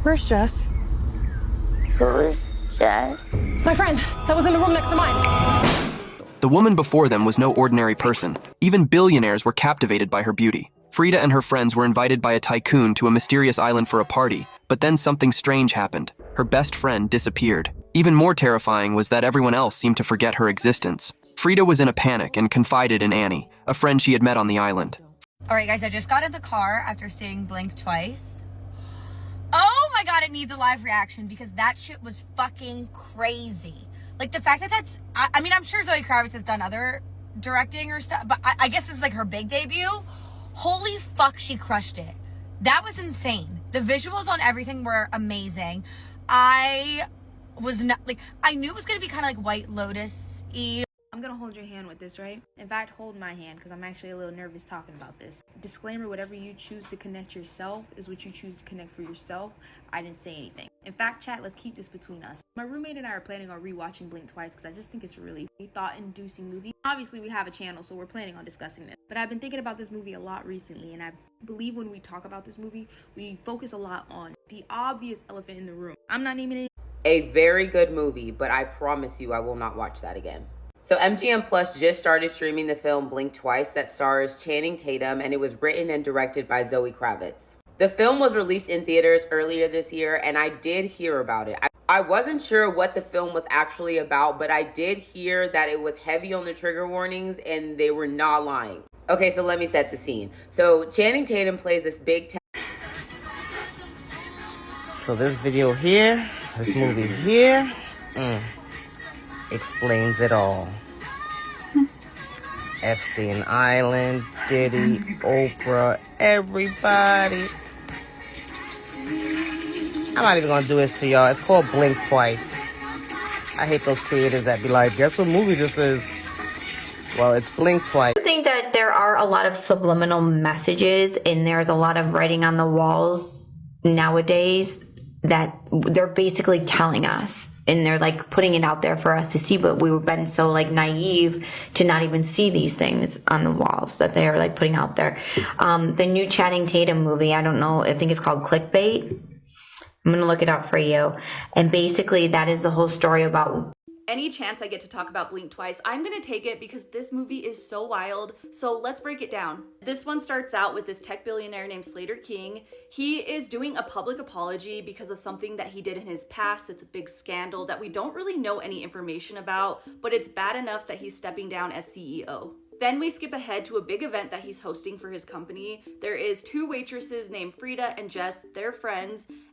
Where's Jess? Who's Jess? My friend that was in the room next to mine. The woman before them was no ordinary person. Even billionaires were captivated by her beauty. Frida and her friends were invited by a tycoon to a mysterious island for a party, but then something strange happened. Her best friend disappeared. Even more terrifying was that everyone else seemed to forget her existence. Frida was in a panic and confided in Annie, a friend she had met on the island. All right, guys, I just got in the car after seeing Blink Twice. Oh my God, it needs a live reaction because that shit was fucking crazy. Like the fact that that's, I mean, I'm sure Zoe Kravitz has done other directing or stuff, but I guess this is like her big debut. Holy fuck, she crushed it. That was insane. The visuals on everything were amazing. I was not, like, I knew it was gonna be kind of like White Lotus-y. I'm gonna hold your hand with this, right? In fact, hold my hand, because I'm actually a little nervous talking about this. Disclaimer, whatever you choose to connect yourself is what you choose to connect for yourself. I didn't say anything. In fact, chat, let's keep this between us. My roommate and I are planning on rewatching Blink Twice because I just think it's a really thought-inducing movie. Obviously, we have a channel, so we're planning on discussing this. But I've been thinking about this movie a lot recently, and I believe when we talk about this movie, we focus a lot on the obvious elephant in the room. I'm not naming it. A very good movie, but I promise you I will not watch that again. So MGM Plus just started streaming the film Blink Twice that stars Channing Tatum, and it was written and directed by Zoe Kravitz. The film was released in theaters earlier this year, and I did hear about it. I wasn't sure what the film was actually about, but I did hear that it was heavy on the trigger warnings, and they were not lying. Okay, so let me set the scene. So Channing Tatum plays this big So this video here, this movie here, explains it all. Epstein Island, Diddy, Oprah, everybody. I'm not even gonna do this to y'all. It's called Blink Twice. I hate those creators that be like, guess what movie this is? Well, it's Blink Twice. I think that there are a lot of subliminal messages and there's a lot of writing on the walls nowadays that they're basically telling us. And they're like putting it out there for us to see, but we've been so like naive to not even see these things on the walls that they are like putting out there. The new Channing Tatum movie, I don't know, I think it's called Clickbait. I'm gonna look it up for you. And basically that is the whole story about. Any chance I get to talk about Blink Twice, I'm gonna take it because this movie is so wild. So let's break it down. This one starts out with this tech billionaire named Slater King. He is doing a public apology because of something that he did in his past. It's a big scandal that we don't really know any information about, but it's bad enough that he's stepping down as CEO. Then we skip ahead to a big event that he's hosting for his company. There is two waitresses named Frida and Jess, they're friends,